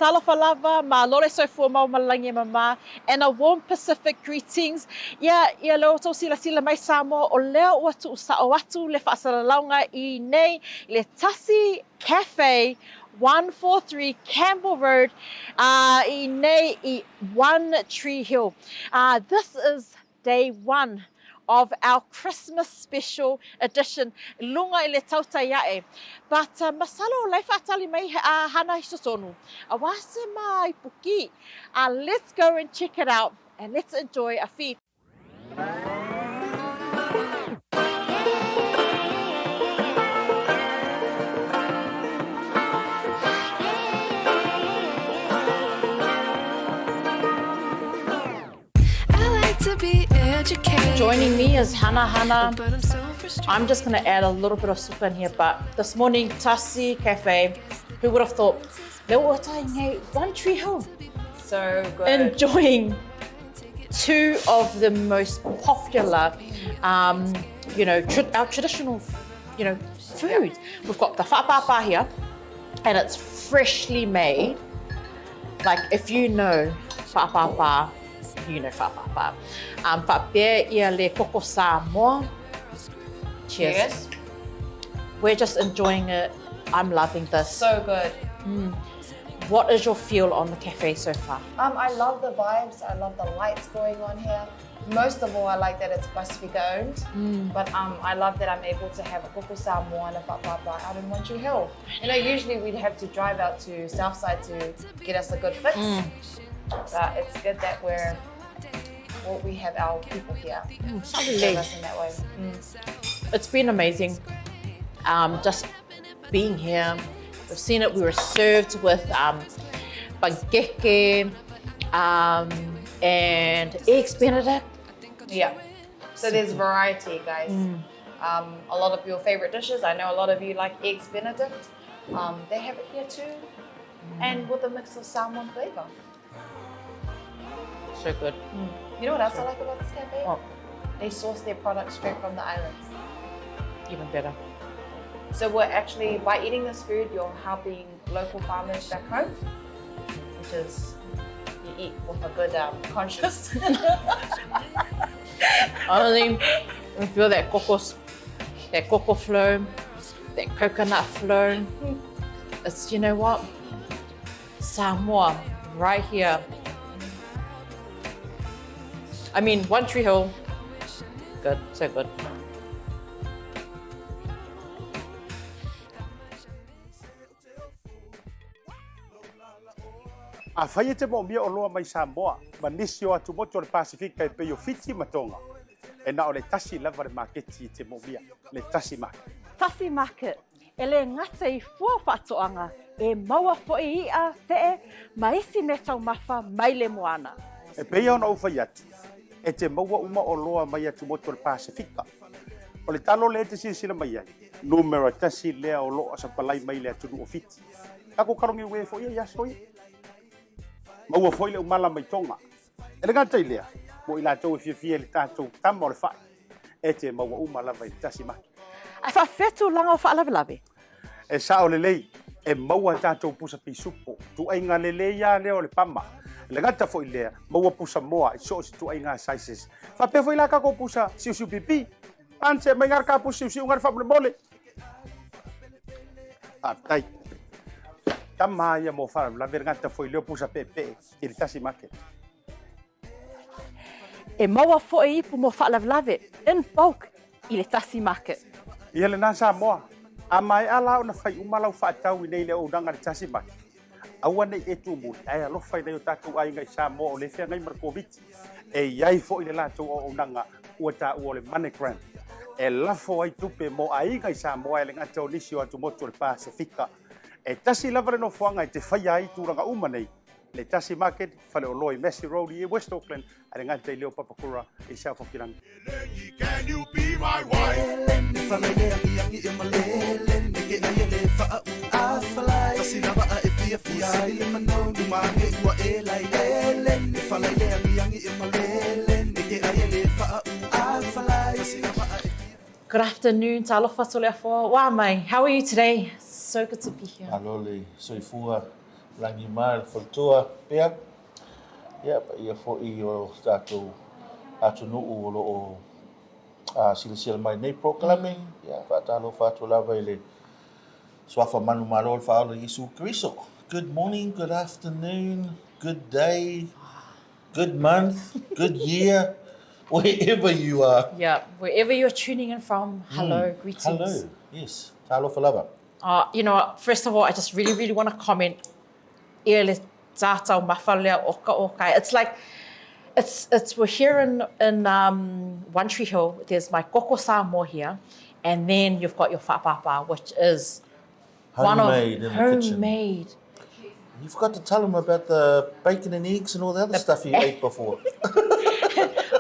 Taupea, ma lore soifua mau malangi mama, and a warm Pacific greetings. Ia leo tau sila mai Samoa o leo watu usao watu le whaasaralaunga I nei le Tasi Cafe 143 Campbell Road I nei I One Tree Hill. This is day one of our Christmas special edition, lunga I le Tautai A'e. But masalo lai whaatali mai hana hisotonu. Awase mai puki. Let's go and check it out and let's enjoy a feed. Joining me is Hana. I'm just going to add a little bit of soup in here, but this morning, Tasi Cafe, who would have thought, One Tree Hill. So good. Enjoying two of the most popular, our traditional, foods. We've got the whapapa here, and it's freshly made. Like, if you know whapapa, you know whapapa. Taupea ia le koko Samoa. Cheers. Yes. We're just enjoying it. I'm loving this. So good. What is your feel on the cafe so far? I love the vibes. I love the lights going on here. Most of all, I like that it's bus speaker owned. But I love that I'm able to have a koko Samoa and a whapapa out in One Tree Hill. Usually we'd have to drive out to Southside to get us a good fix. But it's good that we have our people here to serve us in that way. It's been amazing. Just being here. We've seen it. We were served with pancake and eggs Benedict. Yeah. So there's variety, guys. A lot of your favorite dishes. I know a lot of you like eggs Benedict. They have it here too, and with a mix of salmon flavor. So good. You know what else I like about this cafe? What? They source their products straight from the islands. Even better. So we're actually, by eating this food, you're helping local farmers back home, which is, you eat with a good conscience. Honestly, I feel that cocoa flow, that coconut flow. It's, you know what? Samoa, right here. I mean, One Tree Hill, good, so good. A whaia te mo mia o loa mai Samoa, ma nisi o atu moto le Pasifika e peo fiti matonga. E na o le Tasi lava le maketi te mo mia, le Tasi Market. Tasi Market, e le ngata I fua whatoanga, e maua fo'i ia te ma isi me tau mawha mai le moana. E peo na uwhai atu, e te maua uma o loa mai atu motu le Pasifika. O le talo le te sila mai ai, numero tasi lea o loa sa palai mai le atunu o fiti. Kako karongi ue fo ia soi. Maua foi le umala mai tonga. E le ngata ilea, mo ila tau e fia le tātou tama o le whai. E te maua umala vai Tasi Market. Ai whawhetu langa o whaalawelawe? E sa o le lei, e maua tātou pusa pisupo. Tu ai ngā le lei ia leo le pama. Le ngata foi lea, maua pusa moa, i so si tu ai ngā sizes. Whape foi la kako pusa siu pipi. Panse mai ngar ka pusa siu ngar whapule mole. Tai. Tama ia mo whara, la ver ngata foi leo pusa pepe, i le Tasi Market. E maua fo e ipu mo whaalawelawe, in bulk, i le Tasi Market. Ia le nā Samoa, a mai ala o na whai umalau whaatau i nei le o nanga le Tasi Market. Aua nei e tu mui, ai alofa i nei o tātou ai ngai Samoa o le whea ngai Markoviti. E iai fo i le lātou o nanga ua tā ua le MoneyGram. E lafo ai tupe mo ai ngai Samoa e le ngata o nisi o atu motu le Pasifika. E tasi lava le no fuanga i te whai ai tūranga uma nei. Le Tasi Market, whale o loi Massey Road i West Auckland, a le ngata i leo Papakura i South Auckland. Can you be my wife? Good afternoon, Talofa Toleafoa. Wa mai, how are you today? So good to be here. Alole, soifua, langi mai, whaltua, pea. Ia, pa ia fo I o tātou atunu o lo o sila mai nei proclaiming. Ia, whaatalo whaatolava I le swafa manu malo whaalo Isu Keriso. Good morning, good afternoon, good day, good month, good year, wherever you are. Yeah, wherever you're tuning in from, hello, greetings. Hello, yes, talofa lava. You know what, first of all, I just really want to comment. Ia le tātau mawhalea oka. It's like, we're here in One Tree Hill. There's my koko Samoa here, and then you've got your whapapa, which is Homemade in the kitchen. homemade. You forgot to tell them about the bacon and eggs and all the other stuff you ate before.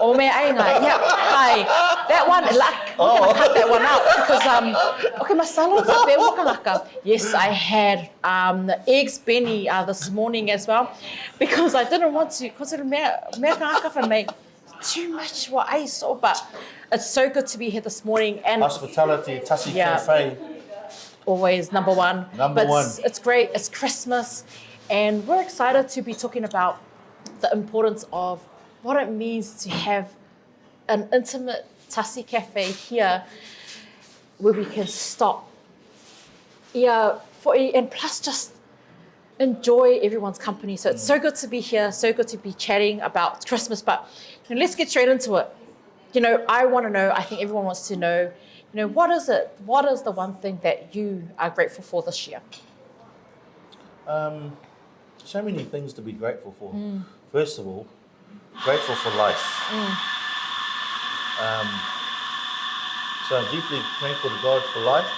O me ainga, yeah, hi. That one, we're gonna cut that one out because okay, masalo tape wakalaka. Yes, I had eggs Benny this morning as well because I didn't want to because it made too much what I saw, but it's so good to be here this morning and Hospitality, Tasi Yeah. Cafe. always number one. Number one. It's great. It's Christmas, and we're excited to be talking about the importance of what it means to have an intimate Tasi Cafe here where we can stop. Yeah, and plus just enjoy everyone's company. So it's so good to be here, so good to be chatting about Christmas. But let's get straight into it. You know, I want to know, I think everyone wants to know, you know, what is it? What is the one thing that you are grateful for this year? So many things to be grateful for. First of all, grateful for life. So I'm deeply thankful to God for life,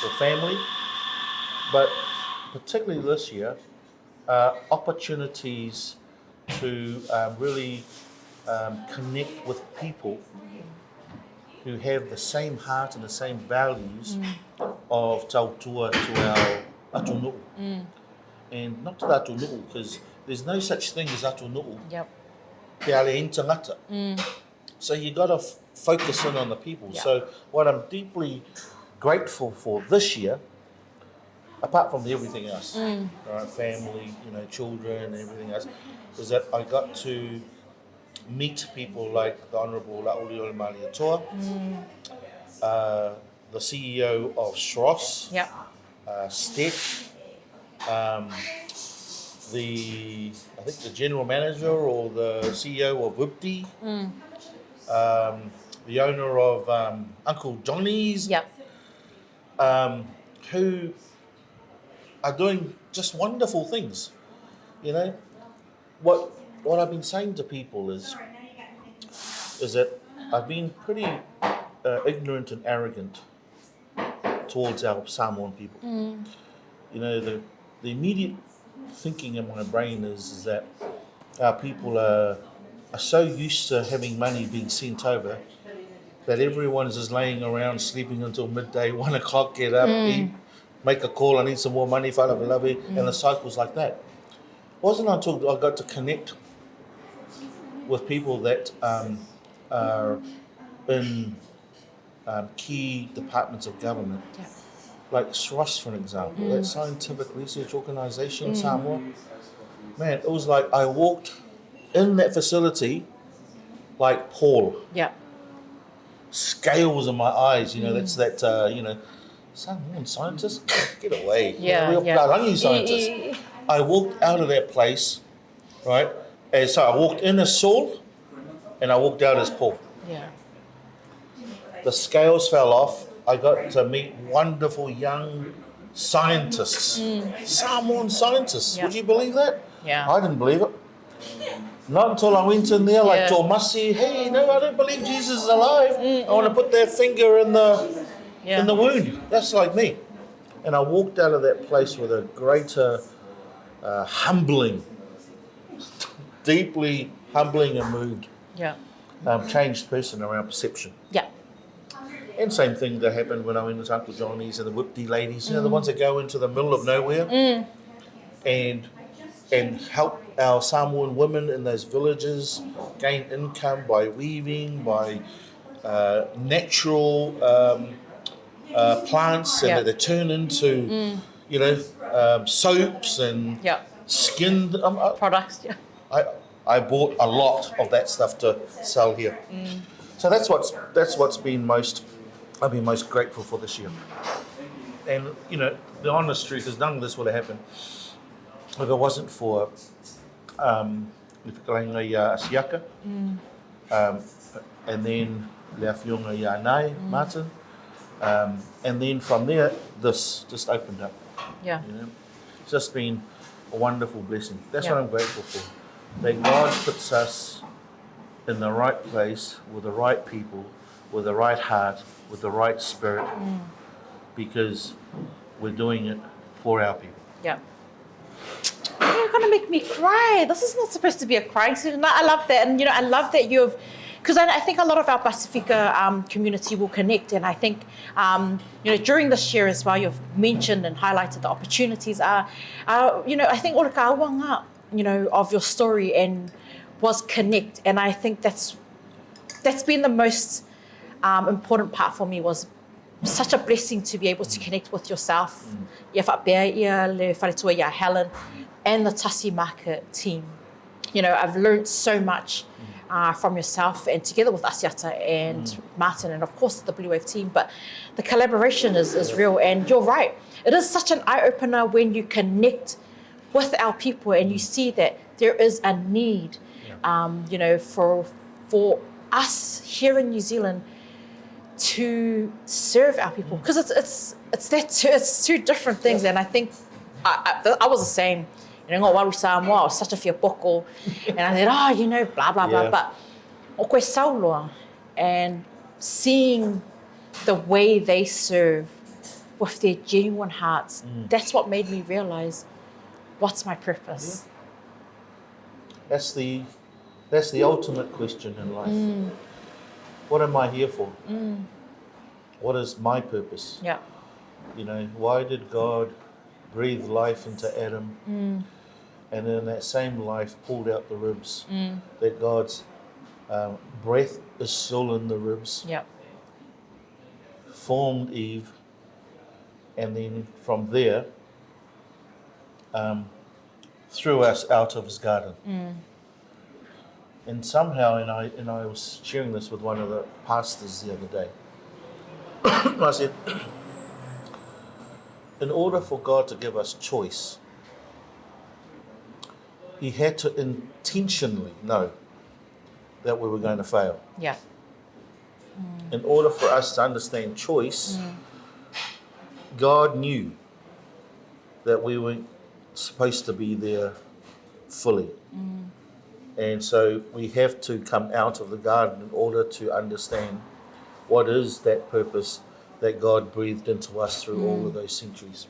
for family, but particularly this year, opportunities to really connect with people who have the same heart and the same values of tautua to our atunuu. And not to the atunuu, because there's no such thing as atunuu. Yep. Te ale in tangata. So you got to focus in on the people. Yeah. So what I'm deeply grateful for this year, apart from everything else, right, family, you know, children, and everything else, is that I got to meet people like the Honourable Leatoao, the CEO of Schross, Yep. Steph, I think the general manager or the CEO of Whoopty, the owner of Uncle Johnny's, Yep. who are doing just wonderful things. You know, what I've been saying to people is that I've been pretty ignorant and arrogant towards our Samoan people. You know, the immediate thinking in my brain is that our people are are so used to having money being sent over that everyone is just laying around sleeping until midday, 1 o'clock, get up, eat, make a call, I need some more money, and the cycle's like that. It wasn't until I got to connect with people that are in key departments of government, like SROS, for example, that scientific research organisation in Samoa. Man, it was like I walked in that facility like Paul. Yeah. Scales in my eyes, that's that, Samoan scientist, get away. Yeah, Real Plarangi scientist. I walked out of that place, right? And so I walked in as Saul and I walked out as Paul. Yeah. The scales fell off. I got to meet wonderful young scientists, Samoan scientists. Yeah. Would you believe that? Yeah. I didn't believe it. Not until I went in there, like Yeah. Tomasi, hey, no, I don't believe Jesus is alive. I want to put that finger in the wound. That's like me. And I walked out of that place with a greater humbling, deeply humbling and moved, changed person around perception. Yeah. And same thing that happened when I went to Uncle Johnny's and the Whipty ladies, the ones that go into the middle of nowhere and help our Samoan women in those villages gain income by weaving, by natural plants, and that they turn into, soaps and skin products. Yeah. I bought a lot of that stuff to sell here. So that's what's been I've been most grateful for this year. And the honest truth is none of this would have happened if it wasn't for Asiaka, and then Leatuao Martin, and then from there this just opened up. Yeah. It's just been a wonderful blessing. That's what I'm grateful for. That God puts us in the right place with the right people, with the right heart, with the right spirit, because we're doing it for our people. Yeah. You're gonna make me cry. This is not supposed to be a crying session. I love that, and I love that you've, because I think a lot of our Pasifika community will connect, and I think during this year as well, you've mentioned and highlighted the opportunities are, I think all the kauanga, of your story and was connect, and I think that's been the most important part for me. Was such a blessing to be able to connect with yourself, Helen, and the Tasi Market team. I've learned so much from yourself, and together with Asiata and Martin, and of course the Bluwave team. But the collaboration is real, and you're right. It is such an eye-opener when you connect with our people and you see that there is a need, for us here in New Zealand to serve our people, because it's two different things. And I think I was the same. Samoa, I was such a fear poko, and I said, blah blah blah. But o koe sauloa, and seeing the way they serve with their genuine hearts, that's what made me realize what's my purpose. That's the ultimate question in life. What am I here for? What is my purpose? Yeah. Why did God breathe life into Adam, and in that same life pulled out the ribs? That God's breath is still in the ribs. Yeah. Formed Eve, and then from there threw us out of his garden. And somehow, and I was sharing this with one of the pastors the other day. I said, in order for God to give us choice, he had to intentionally know that we were going to fail. Yeah. In order for us to understand choice, God knew that we weren't supposed to be there fully. And so we have to come out of the garden in order to understand what is that purpose that God breathed into us through all of those centuries,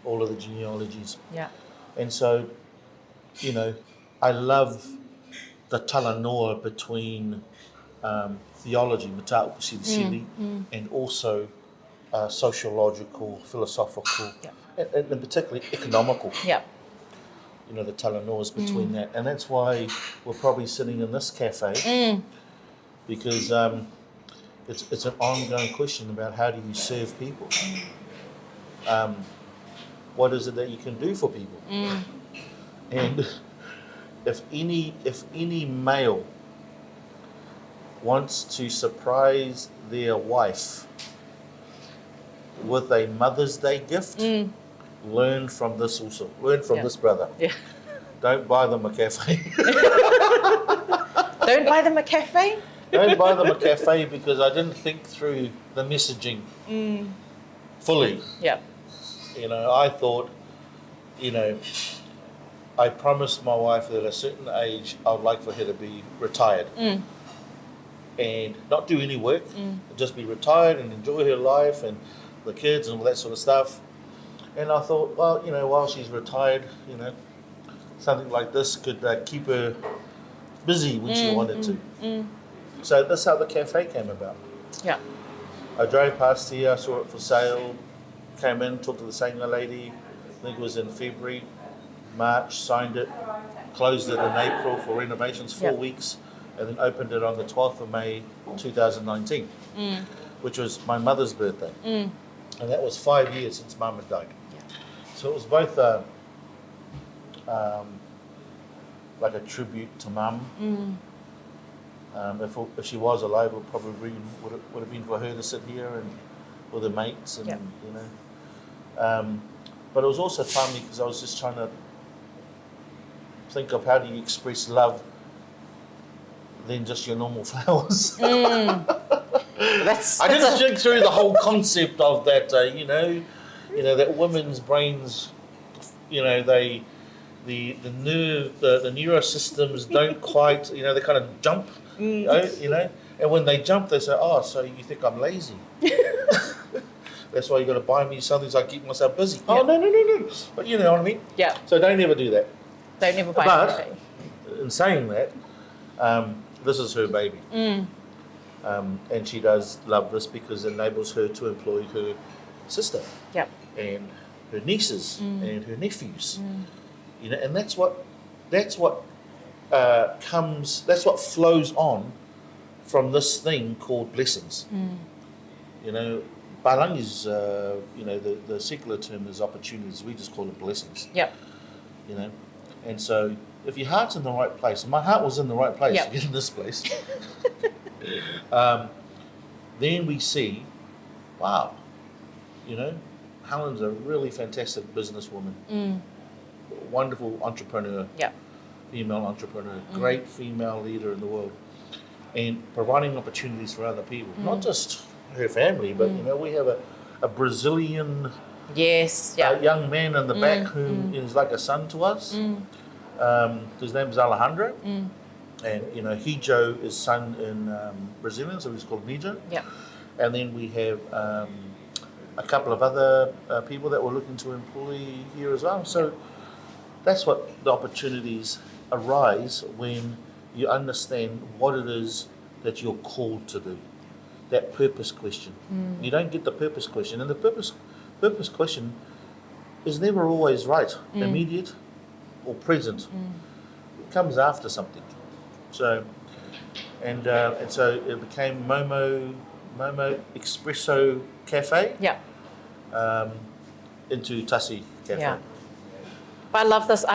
all of the genealogies. Yeah. And so, I love the talanoa between theology, mata upusili, and also sociological, philosophical, and particularly economical. Yeah. You know, the talanoas between that. And that's why we're probably sitting in this cafe, because it's an ongoing question about how do you serve people? What is it that you can do for people? And if any male wants to surprise their wife with a Mother's Day gift, learn from this also. Learn from this brother. Yeah. Don't buy them a cafe. Don't buy them a cafe? Don't buy them a cafe, because I didn't think through the messaging fully. Yeah. You know, I thought, you know, I promised my wife that at a certain age I would like for her to be retired and not do any work, just be retired and enjoy her life and the kids and all that sort of stuff. And I thought, well, you know, while she's retired, you know, something like this could keep her busy when she wanted to. So that's how the cafe came about. Yeah. I drove past here, I saw it for sale, came in, talked to the singer lady, I think it was in February, March, signed it, closed it in April for renovations, 4 weeks, and then opened it on the 12th of May 2019, which was my mother's birthday. And that was 5 years since Mum had died. So it was both like a tribute to Mum. If she was alive, it probably would have been for her to sit here and with her mates, and you know. But it was also timely because I was just trying to think of how do you express love than just your normal flowers. I didn't think through the whole concept of that. You know that women's brains, you know, the neurosystems don't quite, you know, they kind of jump, you know, and when they jump, they say, oh, so you think I'm lazy? That's why you got to buy me something so I keep myself busy. Oh, no. But you know what I mean? Yeah. So don't ever do that. Don't ever buy But in saying that, this is her baby. And she does love this because it enables her to employ her sister and her nieces and her nephews. You know, and that's what flows on from this thing called blessings. You know, Balang is, you know, the secular term is opportunities. We just call it blessings. You know, and so if your heart's in the right place, and my heart was in the right place, in this place, then we see, wow, you know, Helen's a really fantastic businesswoman, wonderful entrepreneur, female entrepreneur, great female leader in the world, and providing opportunities for other people, not just her family, but you know, we have a Brazilian young man in the back who is like a son to us. His name is Alejandro, and you know, Hijo is son in Brazilian, so he's called Nijo. And then we have a couple of other people that we're looking to employ here as well. So that's what the opportunities arise when you understand what it is that you're called to do. That purpose question. You don't get the purpose question, and the purpose question is never always right, immediate or present. It comes after something. So, and so it became Momo Espresso Cafe. Into Tasi Cafe. But I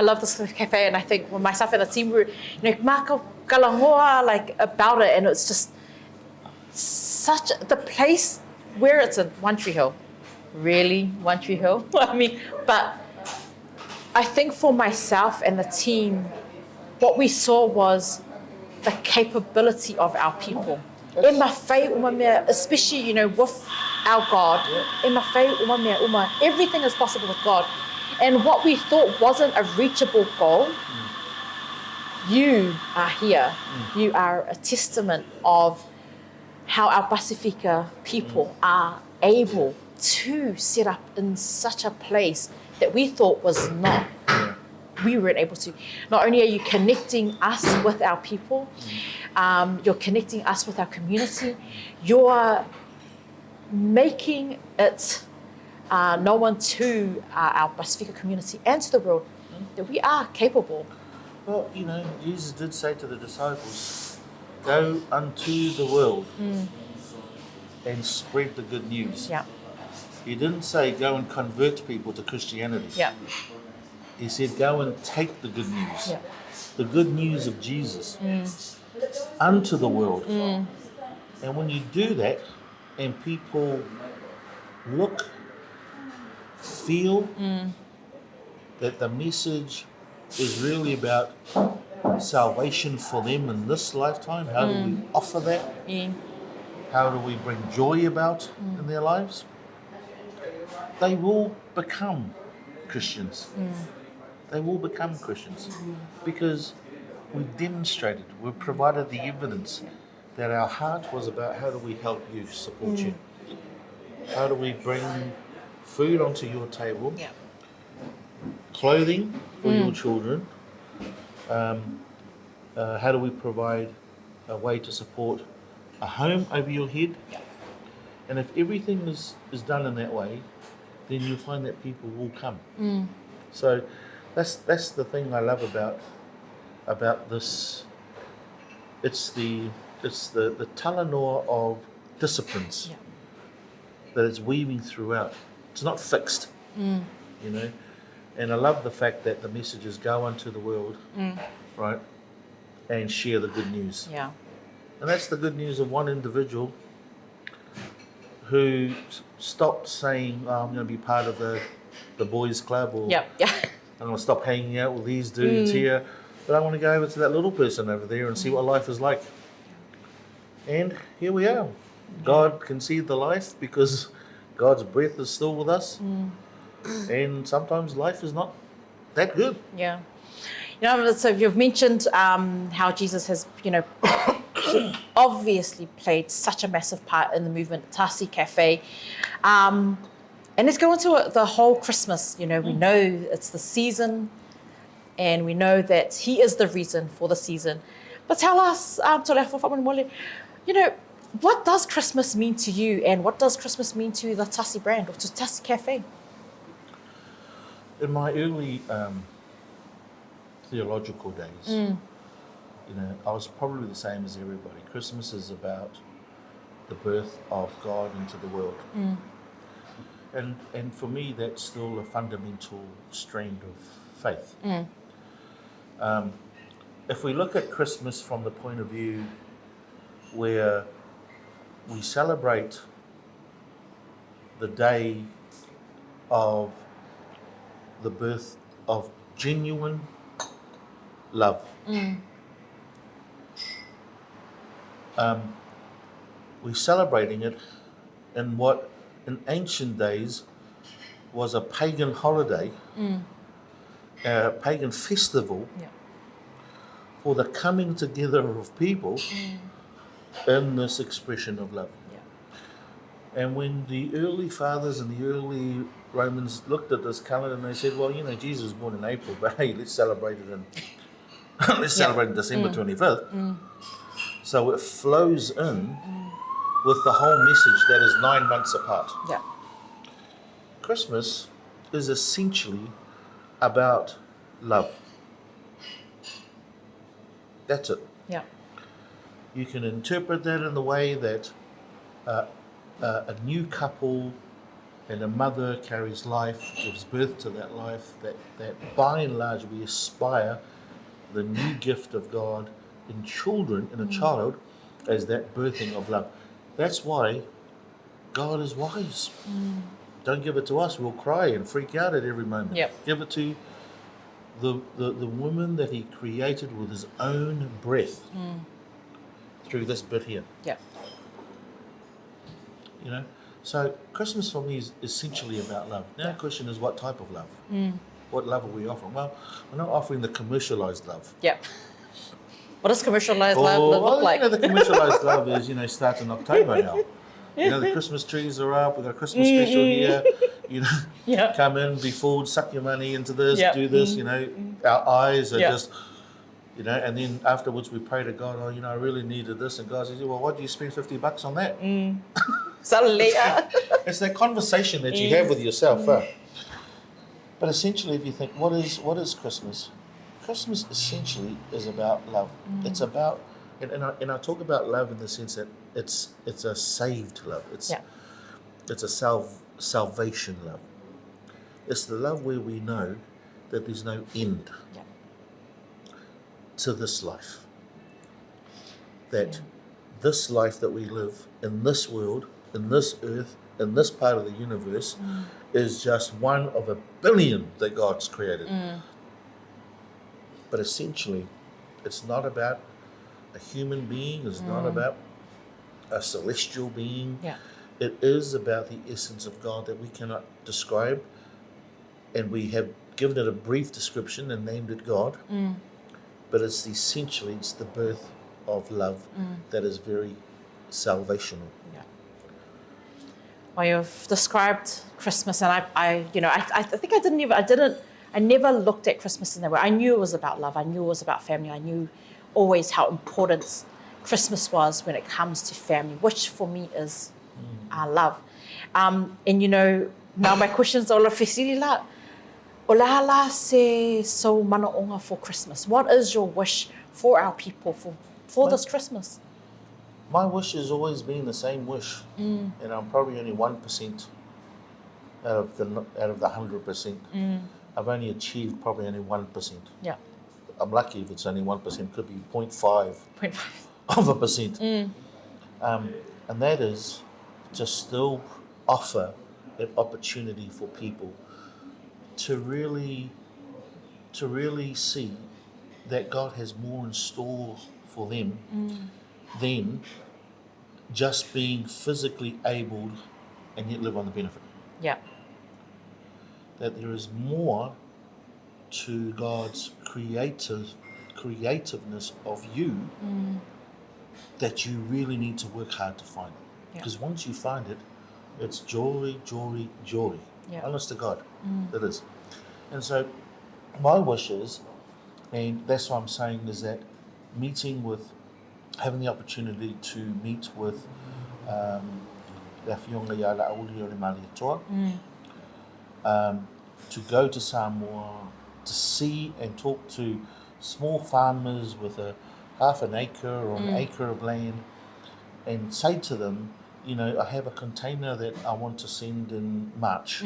love this cafe, and I think when myself and the team were, you know, maka kalangoa like about it, and it's just such the place where it's in One Tree Hill. Really, One Tree Hill? I mean, but I think for myself and the team, what we saw was the capability of our people. Especially, you know, with our God, everything is possible with God. And what we thought wasn't a reachable goal, you are here. You are a testament of how our Pasifika people are able to set up in such a place that we thought was not we weren't able to. Not only are you connecting us with our people, you're connecting us with our community, you're making it known to our Pasifika community and to the world that we are capable. Well, you know, Jesus did say to the disciples, go unto the world and spread the good news. Yeah. He didn't say go and convert people to Christianity. Yeah. He said go and take the good news. Yeah. The good news of Jesus unto the world. And when you do that and people look, feel that the message is really about salvation for them in this lifetime, how do we offer that? Yeah. How do we bring joy about in their lives? They will become Christians. They will become Christians because we've demonstrated, we've provided the evidence that our heart was about how do we help you, support you? How do we bring food onto your table, Yeah. clothing for your children? How do we provide a way to support a home over your head? Yeah. And if everything is done in that way, then you'll find that people will come. So that's the thing I love about this. It's the talanoa of disciplines that it's weaving throughout. It's not fixed, you know. And I love the fact that the messages go unto the world, right, and share the good news. Yeah. And that's the good news of one individual who stopped saying, oh, I'm going to be part of the boys club, or Yeah. I'm going to stop hanging out with these dudes here, but I want to go over to that little person over there and see what life is like. And here we are. God can see the life because God's breath is still with us. And sometimes life is not that good. Yeah. You know, so you've mentioned how Jesus has, you know, obviously played such a massive part in the movement, Tasi Cafe. And let's go into the whole Christmas. You know, we know it's the season and we know that He is the reason for the season. But tell us, Toleafoa, you know, what does Christmas mean to you and what does Christmas mean to the Tasi brand or to Tasi Cafe? In my early theological days, you know, I was probably the same as everybody. Christmas is about the birth of God into the world. And for me, that's still a fundamental strand of faith. If we look at Christmas from the point of view where we celebrate the day of the birth of genuine love. We're celebrating it in what in ancient days was a pagan holiday, a pagan festival for the coming together of people in this expression of love. And when the early fathers and the early Romans looked at this calendar and they said, well, you know, Jesus was born in April, but hey, let's celebrate it in celebrate it December 25th. So it flows in with the whole message that is 9 months apart. Christmas is essentially about love. That's it. You can interpret that in the way that a new couple and a mother carries life, gives birth to that life, that by and large we aspire the new gift of God in children, in a child, as that birthing of love. That's why God is wise. Don't give it to us, we'll cry and freak out at every moment. Give it to the woman that He created with His own breath through this bit here. You know, so Christmas for me is essentially about love. Now the question is, what type of love? What love are we offering? Well, we're not offering the commercialized love. What does commercialized love look like? You know, the commercialized love is, you know, starts in October now. You know, the Christmas trees are up. We've got a Christmas special here. You know, Yeah. come in, be fooled, suck your money into this, Yeah. do this. You know, our eyes are Yeah. just, you know, and then afterwards we pray to God, oh, you know, I really needed this. And God says, well, why do you spend $50 on that? Suddenly, It's that conversation that you have with yourself. But essentially, if you think, what is Christmas? Christmas essentially is about love. It's about, and I talk about love in the sense that it's a saved love. It's a salvation love. It's the love where we know that there's no end to this life. That this life that we live in this world, in this earth, in this part of the universe, is just one of a billion that God's created. But essentially, it's not about a human being, it's not about a celestial being. It is about the essence of God that we cannot describe, and we have given it a brief description and named it God. But it's essentially, it's the birth of love that is very salvational. Well, you've described Christmas, and I think I never looked at Christmas in that way. I knew it was about love. I knew it was about family. I knew always how important Christmas was when it comes to family, which for me is love. And you know, now my questions are la Olala se so manaonga for Christmas. What is your wish for our people for this Christmas? My wish has always been the same wish, and I'm probably only 1% out of the 100%. I've only achieved probably only 1%. Yeah, I'm lucky if it's only 1%. Could be 0.5 of a percent. And that is to still offer an opportunity for people to really see that God has more in store for them than just being physically able and yet live on the benefit. Yeah. That there is more to God's creativeness of you that you really need to work hard to find. Because once you find it, it's joy, joy, joy. Honest to God, it is. And so my wish is, and that's what I'm saying, is that having the opportunity to meet with to go to Samoa, to see and talk to small farmers with a half an acre or an acre of land, and say to them, you know, I have a container that I want to send in March.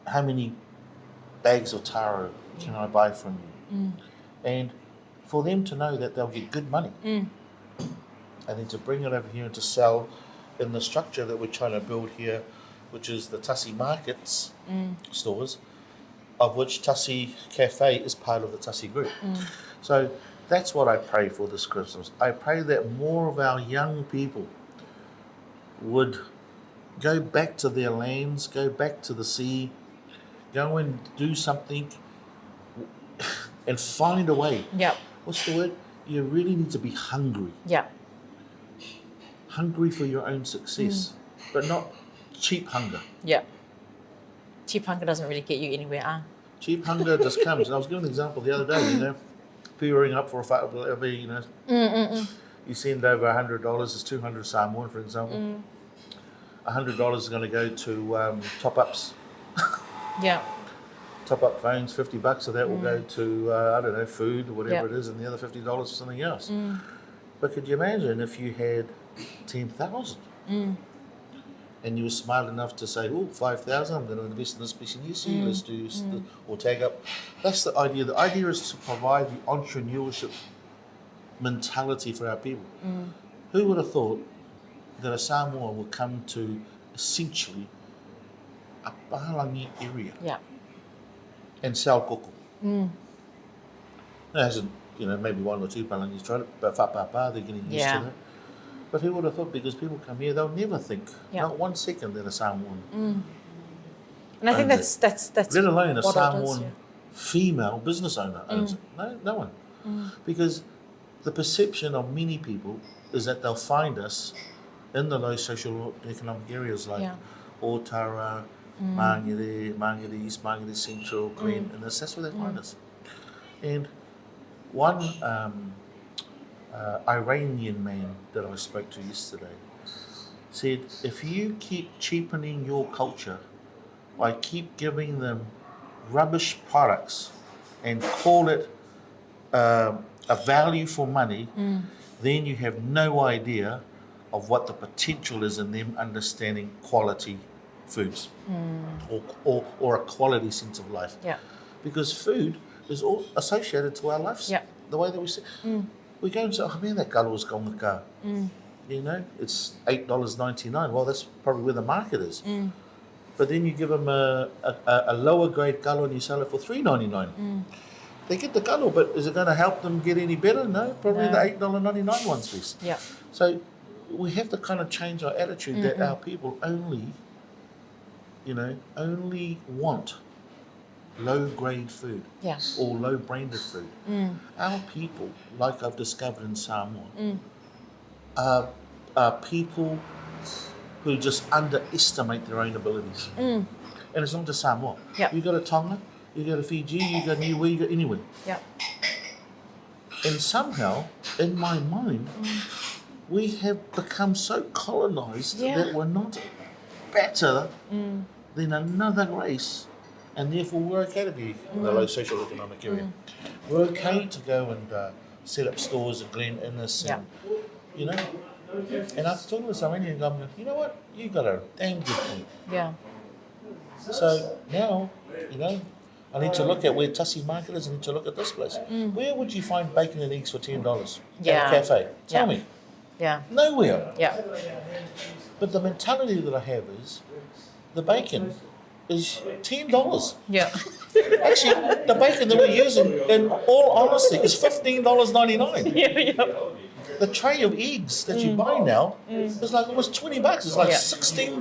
How many bags of taro can I buy from you? And for them to know that they'll get good money, and then to bring it over here and to sell in the structure that we're trying to build here, which is the Tasi Markets stores, of which Tasi Cafe is part of the Tasi group. So that's what I pray for this Christmas. I pray that more of our young people would go back to their lands, go back to the sea, go and do something and find a way. What's the word? You really need to be hungry. Hungry for your own success, but not cheap hunger. Cheap hunger doesn't really get you anywhere. Cheap hunger just comes. And I was giving an example the other day, you know, peering up for a whatever, you know. You send over $100, it's 200 Samoan, for example. $100 is going to go to top-ups. Top-up phones, $50, so that will go to, I don't know, food or whatever it is, and the other $50 for something else. But could you imagine if you had 10,000 and you were smart enough to say, oh, 5,000, I'm going to invest in this piece of news, let's do or tag up. That's the idea. The idea is to provide the entrepreneurship mentality for our people. Who would have thought that a Samoa would come to essentially a Pahalangi area and sell koko? There hasn't, you know, maybe one or two Palangis tried it, but they're getting used to that. But who would have thought, because people come here, they'll never think, not 1 second, that a Samoan. And I think that's let alone a what Samoan female business owner owns it. No one. Because the perception of many people is that they'll find us in the low social economic areas like Yeah. Otara, Mangere East, Mangere Central, Glen, and that's where they find us. And one Iranian man that I spoke to yesterday said, if you keep cheapening your culture by keep giving them rubbish products and call it a value for money, then you have no idea of what the potential is in them understanding quality foods or a quality sense of life. Yeah. Because food is all associated to our lives. Yeah. The way that we see. We go and say, oh man, that galo's gone the car. You know, it's $8.99. Well, that's probably where the market is. But then you give them a lower grade galo and you sell it for $3.99. They get the galo, but is it going to help them get any better? No, probably the $8.99 one's best. Yeah. So we have to kind of change our attitude that our people only want low grade food or low branded food. Our people, like I've discovered in Samoa, are people who just underestimate their own abilities. And it's not just Samoa. Yeah. You go to Tonga, you go to Fiji, you go to Niue, you go anywhere. Yeah. And somehow, in my mind, we have become so colonized that we're not better than another race, and therefore we're okay to be in the low social economic area. We're okay to go and set up stores at Glen Innes and, you know. And after talking to this Iranian guy, I'm going, you know what? You got a damn good point. Yeah. So now, you know, I need to look at where Tasi Market is. I need to look at this place. Where would you find bacon and eggs for $10 at a cafe? Tell me. Yeah. Nowhere. Yeah. But the mentality that I have is the bacon is $10. Yeah. Actually, the bacon that we're using, in all honesty, is $15.99. Yeah. The tray of eggs that you buy now is like almost $20. It's like $16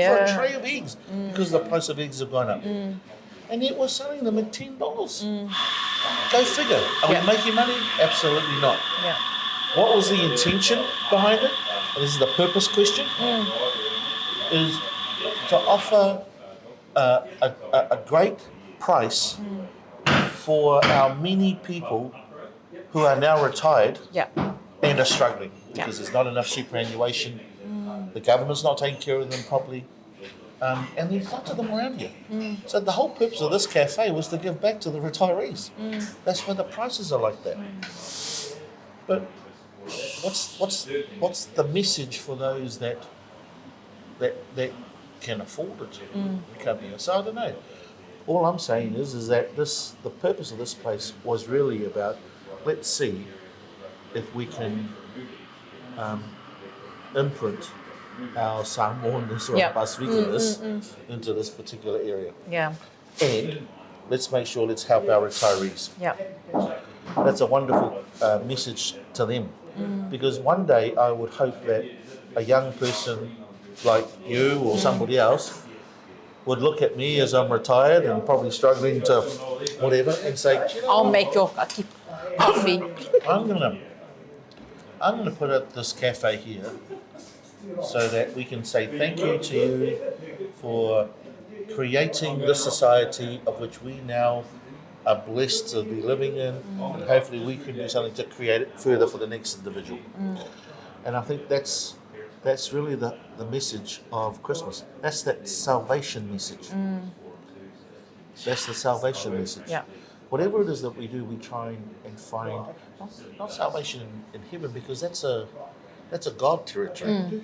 for a tray of eggs because the price of eggs have gone up. And yet we're selling them at $10. Go figure. Are we making money? Absolutely not. Yeah. What was the intention behind it? And this is the purpose question. Is to offer a great price for our many people who are now retired and are struggling because there's not enough superannuation. The government's not taking care of them properly. And there's lots of them around here. So the whole purpose of this cafe was to give back to the retirees. That's why the prices are like that. But what's the message for those that can afford it? Come here. So I don't know. All I'm saying is that the purpose of this place was really about, let's see if we can imprint our Samoanness or our Pasifika-ness into this particular area. Yeah. And let's make sure, let's help our retirees. Yeah. That's a wonderful message to them. Because one day I would hope that a young person like you or somebody else would look at me as I'm retired and probably struggling to whatever and say, you know, I'll make your coffee. I'm gonna put up this cafe here so that we can say thank you to you for creating this society of which we now are blessed to be living in, and hopefully we can do something to create it further for the next individual. And I think that's really the message of Christmas. That's that salvation message. That's the salvation message. Yeah. Whatever it is that we do, we try and find not salvation in heaven, because that's a God territory.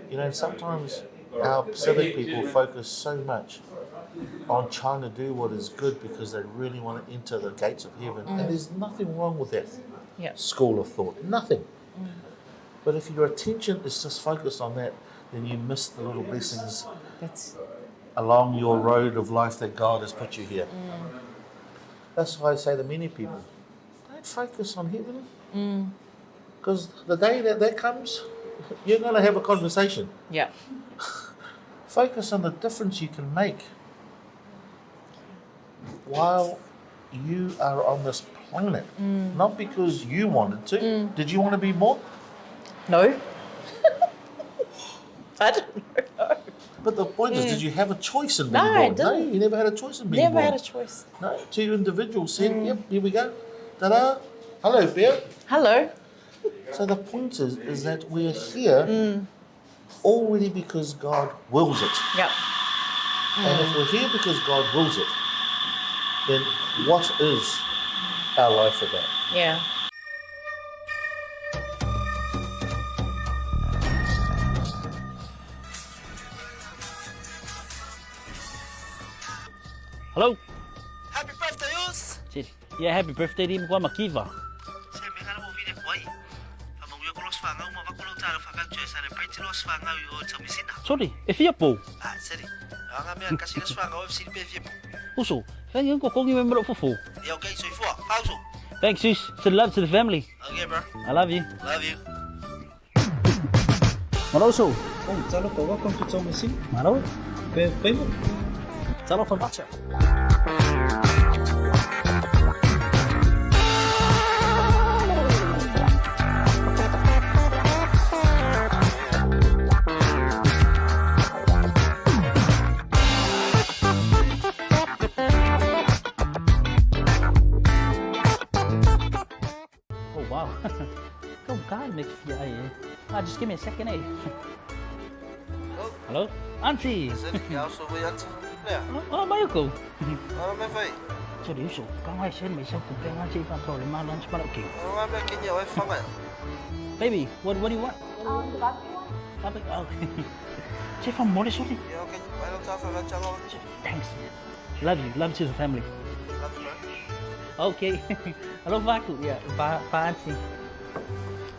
You know, sometimes our Pacific people focus so much on trying to do what is good because they really want to enter the gates of heaven, and there's nothing wrong with that school of thought. Nothing. But if your attention is just focused on that, then you miss the little blessings along your road of life that God has put you here. That's why I say to many people, don't focus on heaven. Because the day that comes, you're going to have a conversation. Yeah. Focus on the difference you can make while you are on this planet. Not because you wanted to. Did you want to be born? No. I don't know. But the point is, did you have a choice in being No, I born? No, didn't. you never had a choice in being Never born. had a choice. No, two individuals said, yep, here we go. Ta-da. Hello, Bear. Hello. So the point is that we're here already because God wills it. Yep. And if we're here because God wills it, then what is our life about? Yeah. Hello? Happy birthday, Us! Yeah, happy birthday din ko makiva. Saya mengal mo video ko ay. Among yo kulos fanga mo makulong talo fakal choy sa repay tilos fanga yo chamisina. Sorry, if you po. Ah, sorry. Ang amin kasi los fanga of silpe fi. Uso, fan yung kokong yung member fufu. Yo okay, so ifo. Pauso. Thanks, sis. Send love to the family. Okay, bro. I love you. Love you. Maroso. Oh, talo ko, welcome to Thomasin. Maro. Pemo. Talo for bacha. Oh wow. Go guy makes you just give me a second, eh? Hello? Auntie! Sorry, kaya so ba yan? Oh, bayo ko. Ano may fay? Sorry, uso. Kang ay sen, may isang kumpeng nga siya ipang problema lunch para okay. Ano nga ba kinya ay fanga? Baby, what do you want? The bucket one? Topic, okay. Siya from Mori, sorry. Yo okay, why don't ta fanga chalo? Thanks. Love you to the family. Love you, man. Okay. Hello, Vaku. Yeah, Auntie.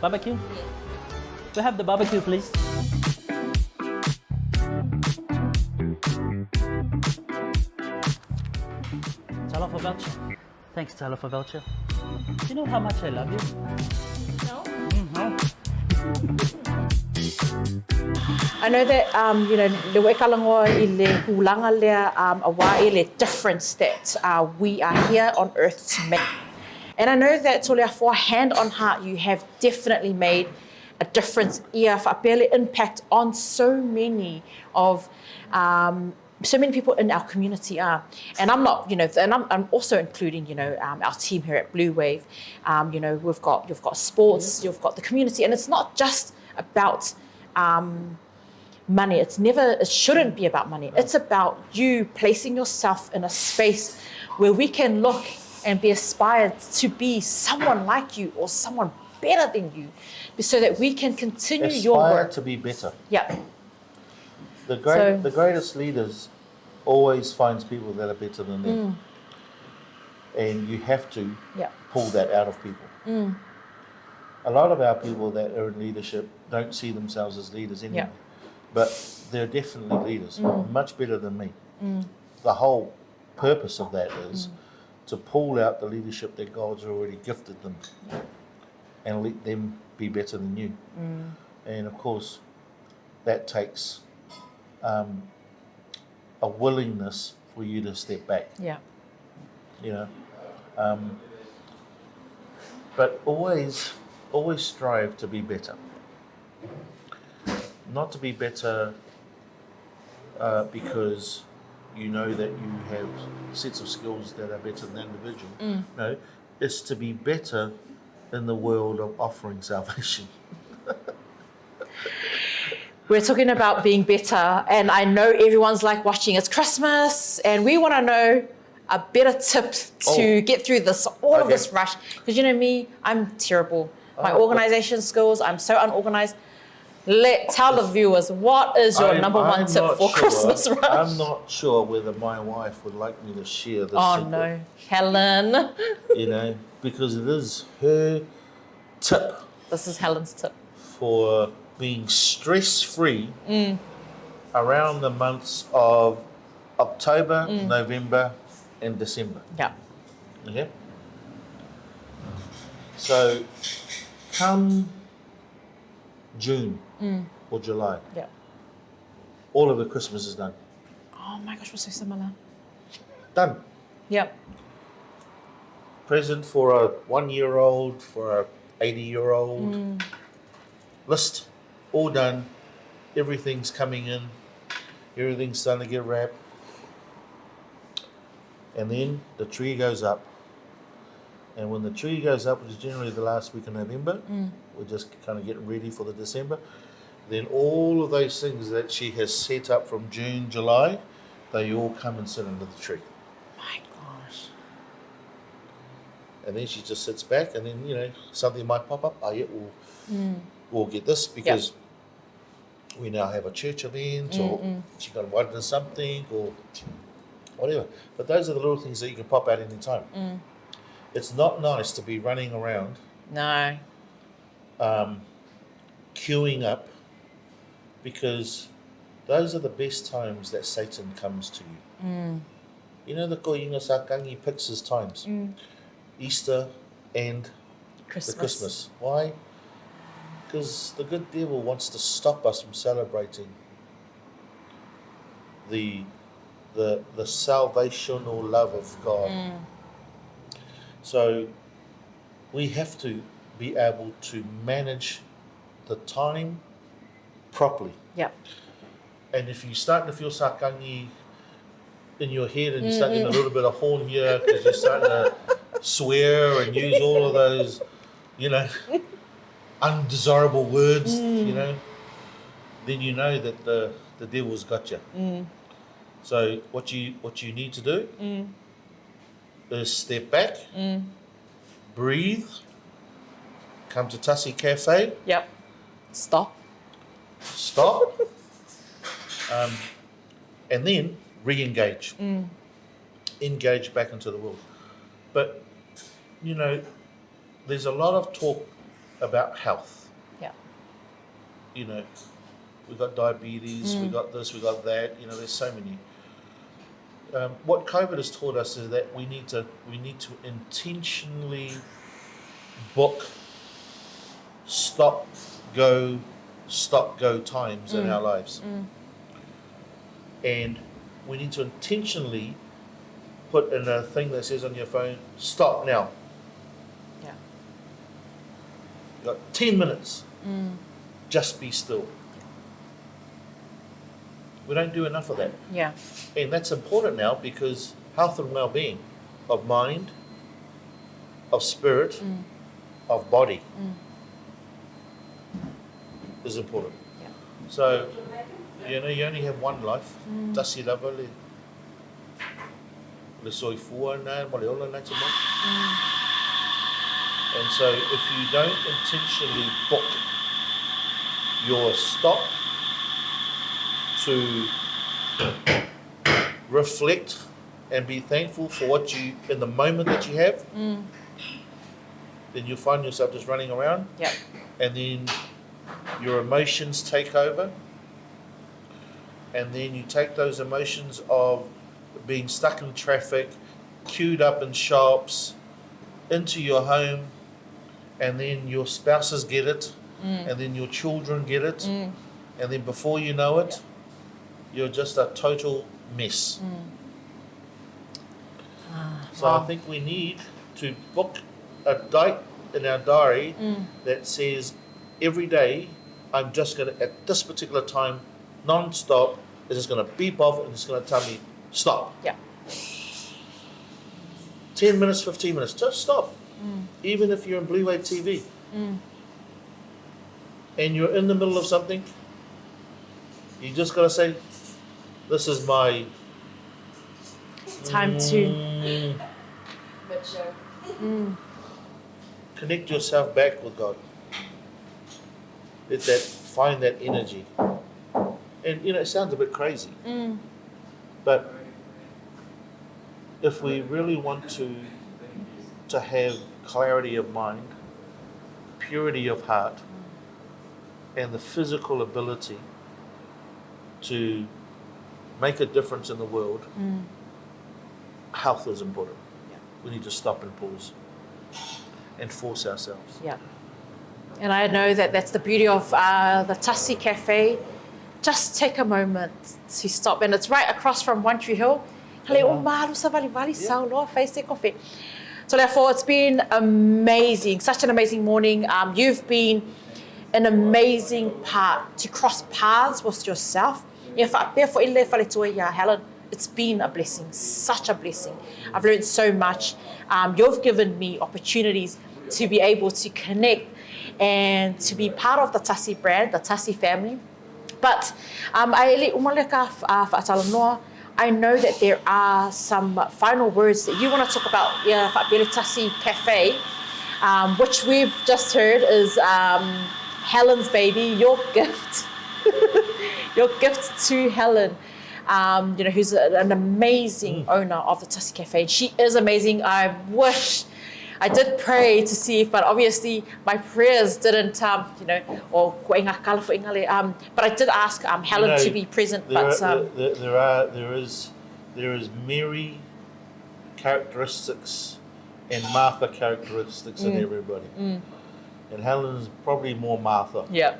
Barbecue? We have the barbecue, please. Talofa voucher. Thanks, Talofa voucher. Do you know how much I love you? No. No. I know that, le wekalangoa I le hulanga lea awa I le difference that we are here on earth to make. And I know that Toleafoa, hand on heart, you have definitely made a difference here for a impact on so many of so many people in our community are. And I'm not, and I'm also including, our team here at Bluwave. You've got sports, you've got the community, and it's not just about money. It shouldn't be about money. It's about you placing yourself in a space where we can look and be inspired to be someone like you or someone better than you, so that we can continue your work. To be better. Yeah. The greatest leaders always finds people that are better than them. And you have to pull that out of people. A lot of our people that are in leadership don't see themselves as leaders anyway. But they're definitely leaders, much better than me. The whole purpose of that is to pull out the leadership that God's already gifted them and let them be better than you. And of course, that takes a willingness for you to step back. Yeah. But always strive to be better. Not to be better because you know that you have sets of skills that are better than the individual. No, it's to be better in the world of offering salvation. We're talking about being better, and I know everyone's like watching. It's Christmas, and we want to know a better tip to get through this, of this rush. Because you know me, I'm terrible. My organization skills, I'm so unorganized. Tell the viewers, what is your number one tip for Christmas rush? I'm not sure whether my wife would like me to share this secret. No, Helen. Because it is her tip. This is Helen's tip. For being stress-free around the months of October, November, and December. Yeah. Okay? So, come June or July, all of the Christmas is done. Oh my gosh, we're so similar. Done. Yep. Present for a 1-year-old, for a 80-year-old. List, all done. everything's coming in, everything's starting to get wrapped. And then the tree goes up. And when the tree goes up, which is generally the last week of November, we're just kind of getting ready for the December, then all of those things that she has set up from June, July, they all come and sit under the tree. My gosh. And then she just sits back, and then, you know, something might pop up. Oh, yeah, we'll get this because we now have a church event, or she got invited to something, or whatever. But those are the little things that you can pop out any time. It's not nice to be running around, No. queuing up, because those are the best times that Satan comes to you. You know, the koinga sakangi picks his times. Easter and Christmas. the Christmas. Why? Because the good devil wants to stop us from celebrating the salvational love of God. So we have to be able to manage the time properly. Yep. And if you're starting to feel sakangi in your head and you're starting to get a little bit of horn here because you're starting to swear and use all of those, you know, undesirable words, you know, then you know that the devil's got you. So what you need to do is step back, breathe, come to Tasi Cafe. Yep. Stop. And then re-engage. Engage back into the world. But, you know, there's a lot of talk about health. Yeah. You know, we've got diabetes, we got this, we got that, you know, there's so many. What COVID has taught us is that we need to intentionally book stop go times in our lives. And we need to intentionally put in a thing that says on your phone, stop now. Yeah. You've got 10 minutes. Just be still. We don't do enough of that. Yeah. And that's important now because health and well-being of mind, of spirit, of body is important. Yeah. So, you know, you only have one life. Tasi lava le soifua na mo le ola na te mo. And so if you don't intentionally book your stop to reflect and be thankful for what you, in the moment that you have, then you'll find yourself just running around. Yep. And then your emotions take over. And then you take those emotions of being stuck in traffic, queued up in shops, into your home, and then your spouses get it, and then your children get it, and then before you know it, you're just a total mess. So I think we need to book a date in our diary that says every day I'm just going to, at this particular time, non-stop, it's just going to beep off and it's going to tell me, stop. Yeah. 10 minutes, 15 minutes, just stop. Even if you're in Bluwave TV and you're in the middle of something, you just got to say, this is my time to connect yourself back with God. Let that, find that energy. And you know, it sounds a bit crazy, but if we really want to have clarity of mind, purity of heart, and the physical ability to make a difference in the world, health is important. Yeah. We need to stop and pause and force ourselves. Yeah. And I know that that's the beauty of the Tasi Cafe. Just take a moment to stop. And it's right across from One Tree Hill. Toleafoa, it's been amazing, such an amazing morning. You've been an amazing part to cross paths with yourself. Helen, it's been a blessing, such a blessing. I've learned so much. You've given me opportunities to be able to connect and to be part of the Tasi brand, the Tasi family. But I know that there are some final words that you want to talk about Tasi Cafe, which we've just heard is Helen's baby, your gift. Your gift to Helen, who's an amazing owner of the Tasi Cafe. She is amazing. I did pray to see if, but obviously my prayers didn't, but I did ask Helen to be present. There is Mary characteristics and Martha characteristics in everybody, and Helen's probably more Martha. Yeah.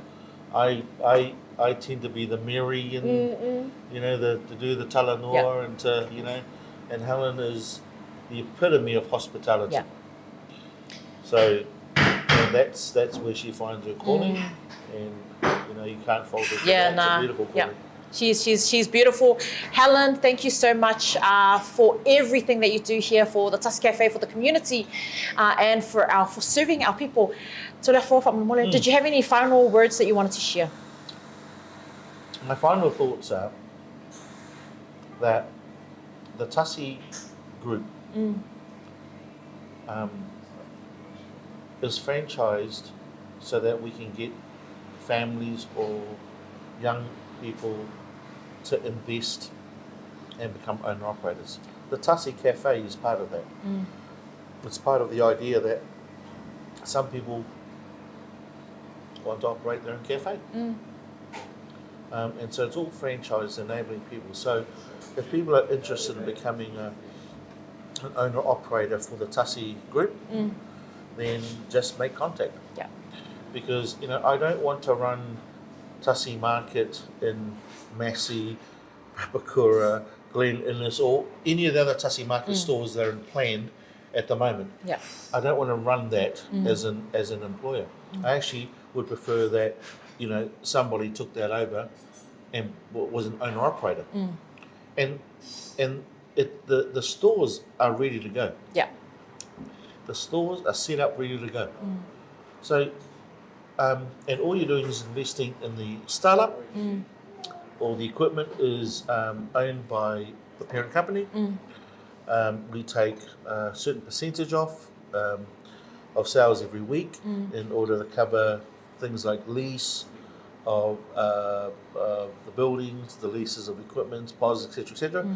I tend to be the Mary and to do the talanoa and and Helen is the epitome of hospitality. Yeah. So that's where she finds her calling, and you can't fault her. It's a beautiful calling. Yeah. She's beautiful. Helen, thank you so much for everything that you do here for the Tasi Cafe, for the community, and for serving our people. Toleafoa, did you have any final words that you wanted to share? My final thoughts are that the Tasi group is franchised so that we can get families or young people to invest and become owner-operators. The Tasi Cafe is part of that. It's part of the idea that some people want to operate their own cafe. And so it's all franchise enabling people. So if people are interested in becoming an owner-operator for the Tasi group, then just make contact. Yeah. Because I don't want to run Tasi Market in Massey, Papakura, Glen Innes, or any of the other Tasi Market stores that are planned at the moment. Yeah. I don't want to run that as an employer. I actually would prefer that somebody took that over and was an owner operator, and the stores are ready to go. Yeah. The stores are set up, ready to go. So, and all you're doing is investing in the startup. All the equipment is owned by the parent company. We take a certain percentage off of sales every week in order to cover things like lease of the buildings, the leases of equipment, POS, etc., etc.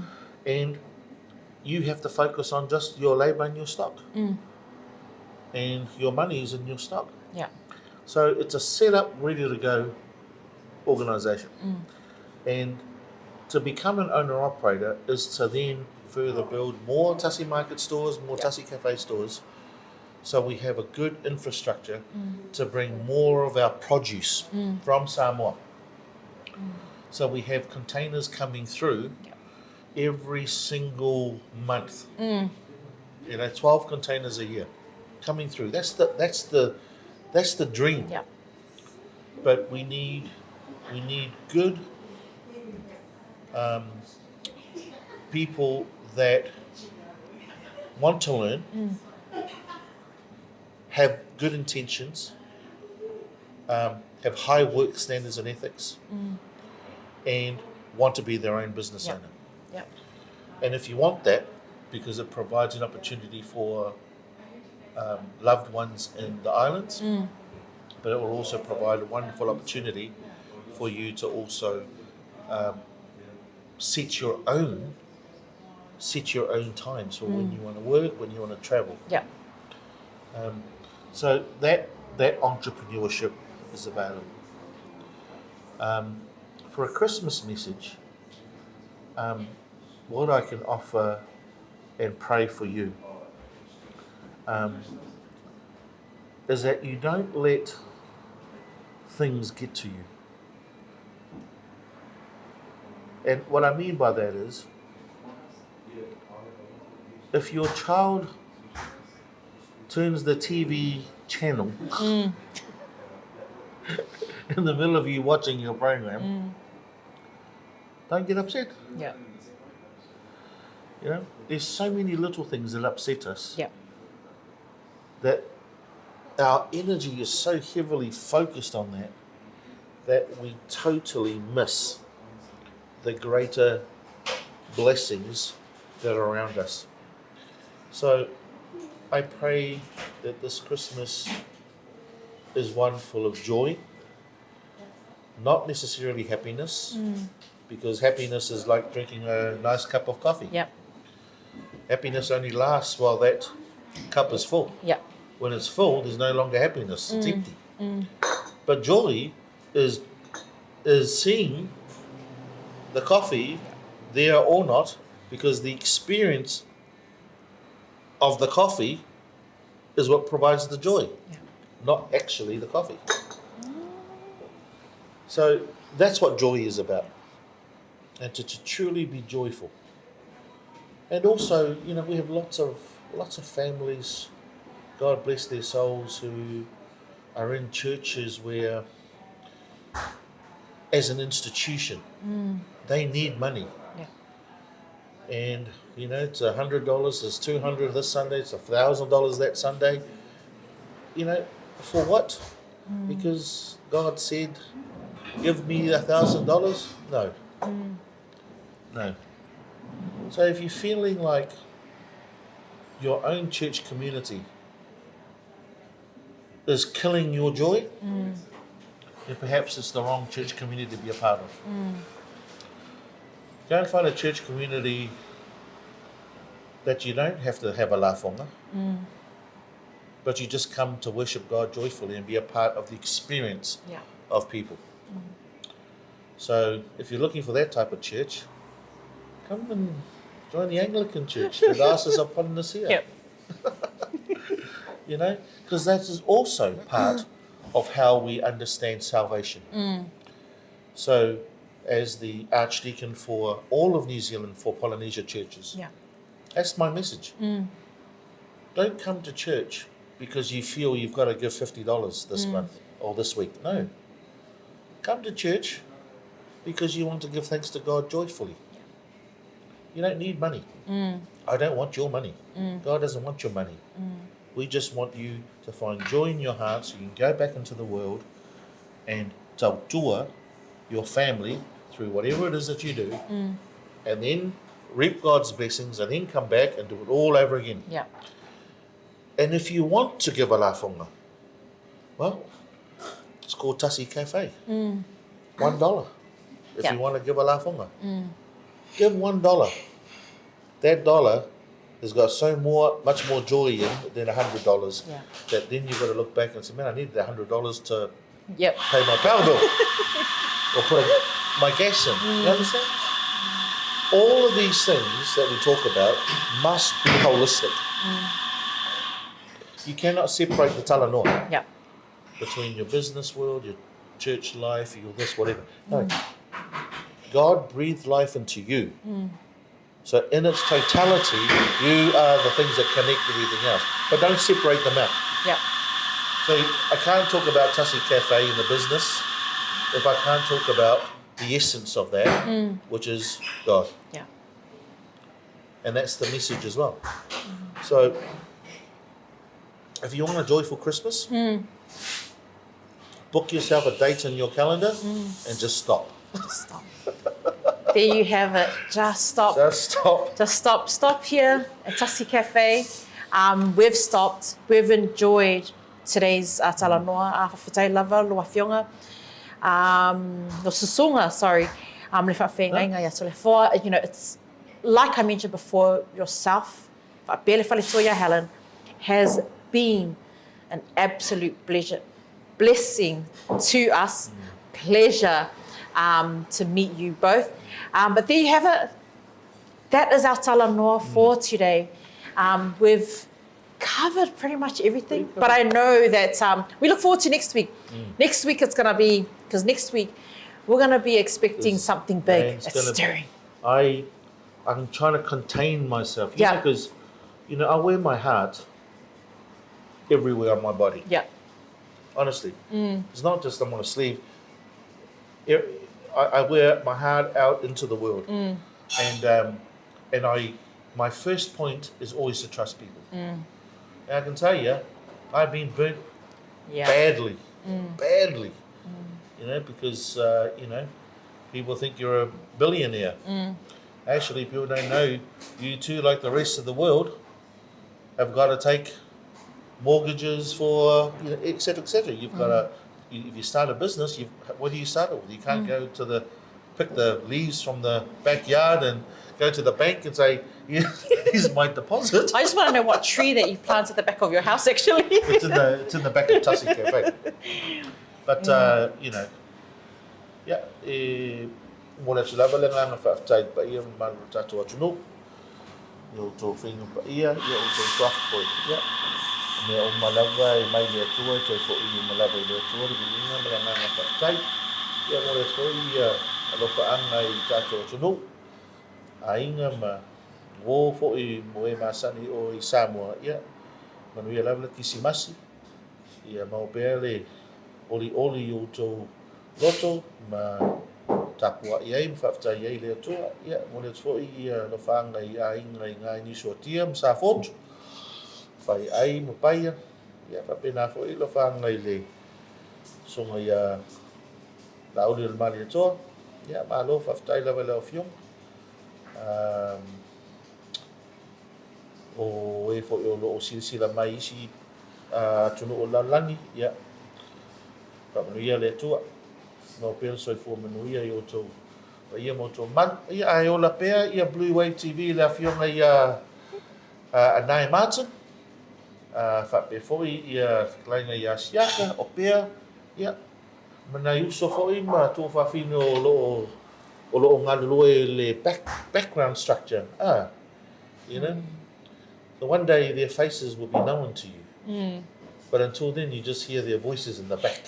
And you have to focus on just your labour and your stock. And your money is in your stock. Yeah. So it's a set up, ready to go organisation. And to become an owner operator is to then further build more Tasi Market stores, more Tasi Cafe stores, so we have a good infrastructure to bring more of our produce from Samoa. So we have containers coming through every single month. 12 containers a year coming through. That's the dream. Yeah. But we need good people that want to learn, have good intentions, have high work standards and ethics, and want to be their own business owner. Yep. And if you want that, because it provides an opportunity for loved ones in the islands, but it will also provide a wonderful opportunity for you to also set your own times for when you want to work, when you want to travel. Yeah. So that entrepreneurship is available. For a Christmas message, what I can offer and pray for you is that you don't let things get to you. And what I mean by that is, if your child turns the TV channel in the middle of you watching your program, don't get upset. Yeah. You know, there's so many little things that upset us Yeah. that our energy is so heavily focused on that we totally miss the greater blessings that are around us. So I pray that this Christmas is one full of joy, not necessarily happiness, because happiness is like drinking a nice cup of coffee. Yeah. Happiness only lasts while that cup is full. Yeah. When it's full, there's no longer happiness, it's empty. But joy is seeing the coffee there or not, because the experience of the coffee is what provides the joy, not actually the coffee. So that's what joy is about, and to truly be joyful. And also, you know, we have lots of families, God bless their souls, who are in churches where, as an institution, they need money. Yeah. And, you know, it's $100, it's $200 this Sunday, it's $1,000 that Sunday. You know, for what? Because God said, give me $1,000? No. No. So if you're feeling like your own church community is killing your joy, then perhaps it's the wrong church community to be a part of. Go and find a church community that you don't have to have a lafonga, but you just come to worship God joyfully and be a part of the experience of people. So if you're looking for that type of church, come and join the Anglican church. The glasses are upon this here. Yep. You know, because that is also part of how we understand salvation. So, as the Archdeacon for all of New Zealand for Polynesia churches, that's my message. Don't come to church because you feel you've got to give $50 this month or this week. No. Come to church because you want to give thanks to God joyfully. You don't need money. I don't want your money. God doesn't want your money. We just want you to find joy in your heart so you can go back into the world and tautua your family through whatever it is that you do, and then reap God's blessings, and then come back and do it all over again. Yeah. And if you want to give a lafonga, well, it's called Tasi Cafe. $1 if you want to give a lafonga. Give $1. That dollar has got much more joy in than $100. That then you've got to look back and say, man, I needed $100 to pay my power bill or put my gas in. You understand? All of these things that we talk about must be holistic. You cannot separate the talanoa between your business world, your church life, your this, whatever. No. God breathed life into you. So in its totality, you are the things that connect everything else. But don't separate them out. So I can't talk about Tasi Cafe in the business if I can't talk about the essence of that, which is God. And that's the message as well. So if you want a joyful Christmas, book yourself a date in your calendar and just stop. Just stop. There you have it. Just stop. Just stop. Just stop. Stop here at Tasi Cafe. We've stopped. We've enjoyed today's talanoa, Taupea-Lavea, Luafionga, no susunga, sorry. Le whawhenga ia Toleafoa. You know, it's like I mentioned before, yourself, Helen, has been an absolute blessing to us. Pleasure to meet you both. But there you have it. That is our talanoa for today. We've covered pretty much everything, but I know that we look forward to next week. Next week it's going to be, because next week we're going to be expecting something big. It's stirring. I'm trying to contain myself, you know, because, you know, I wear my heart everywhere on my body. honestly. It's not just I'm on a sleeve. I wear my heart out into the world. And my first point is always to trust people. And I can tell you, I've been burnt badly, you know, because, you know, people think you're a billionaire. Actually, people don't know you too, like the rest of the world, have got to take mortgages for, you know, et cetera, et cetera. You've got to, if you start a business, what do you start with? You can't go to pick the leaves from the backyard and go to the bank and say, here's my deposit. I just want to know what tree that you planted at the back of your house, actually. It's in the back of Tasi Cafe. But, you know, mō te lava le ngana whaafitai pa ia maru tātou atunu. Ia o tō whinga pa ia o tō tuafapoi. Me o malawa mai Leatuao, tō fo i malawa i Leatuao, i winga me le ngana whaafitai. Ia mō le toi alofa anga i tātou atunu. A inga ma wō fo i mo e masani o i Samoa. Ia, manu ia lava le kisimasi. Ia maopea le oli o tō roto ma Tupa'i-Lavea mwhaftai ei Leatuao. Ia, mo le tfoi i lo whaanga i a inga i ngai niso atia msa fotu. Whai ai mo paia. Ia, whapena foi lo whaanga i le songa i a lauri o le mali atoa. Ia, ma lo whaftai lawa leo fiong. O e foi o lo o silasila mai isi tunu o lalangi. Ia, whamanuia Leatuao. No pēr soifua manuia i o tō ia mo tō man. Ia ai o la pēr, ia BluwaveTV le awhionga i a Nai Martin. Whape foi ia whakainga i Asiata o pēr. Ia, mana i uso foi ma tō whawhino o lo ngalulue le background structure. You know, so one day their faces will be known to you. But until then you just hear their voices in the back.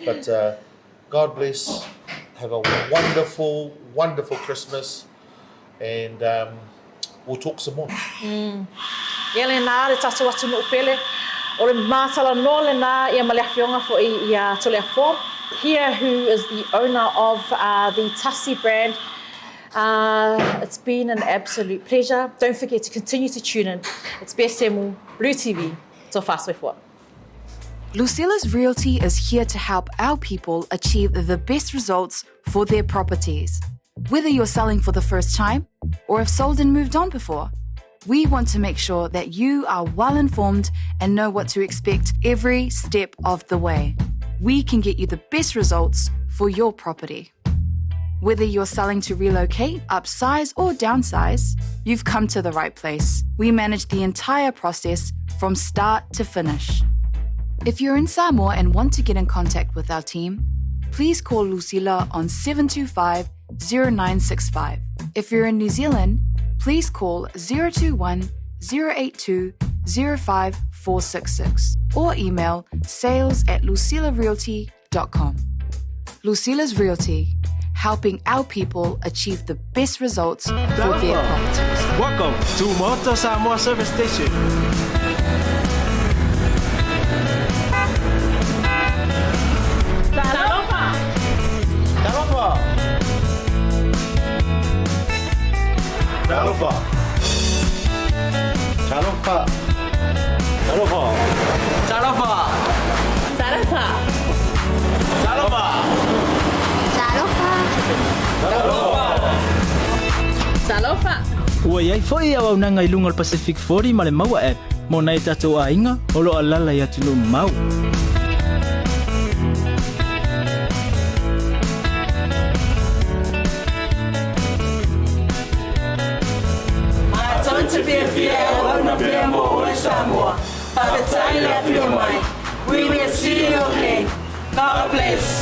But God bless. Have a wonderful, wonderful Christmas, and we'll talk some more. Ia le nā, le tātou atu no upele. O le mātala no le nā, ia maleafionga fo i Toleafoa. Here, who is the owner of the Tasi brand. It's been an absolute pleasure. Don't forget to continue to tune in. It's Semu, BluwaveTV Tautai A'e. Lucilla's Realty is here to help our people achieve the best results for their properties. Whether you're selling for the first time or have sold and moved on before, we want to make sure that you are well informed and know what to expect every step of the way. We can get you the best results for your property. Whether you're selling to relocate, upsize, or downsize, you've come to the right place. We manage the entire process from start to finish. If you're in Samoa and want to get in contact with our team, please call Lucilla on 725-0965. If you're in New Zealand, please call 021-082-05466 or email sales@lucillarealty.com. Lucilla's Realty, helping our people achieve the best results for their properties. Welcome to Maota Samoa Service Station. Talofa. Talofa. Talofa. Talofa. Talofa. Talofa. Talofa. Ua iai foi au nanga i lunga o Pacific 40 ma le maua app. Mo nei tātou ainga o lo alala i atu lo mau. To be a fiel, on a bemo or Samoa. Have a time left your mind. We will see you again. God bless.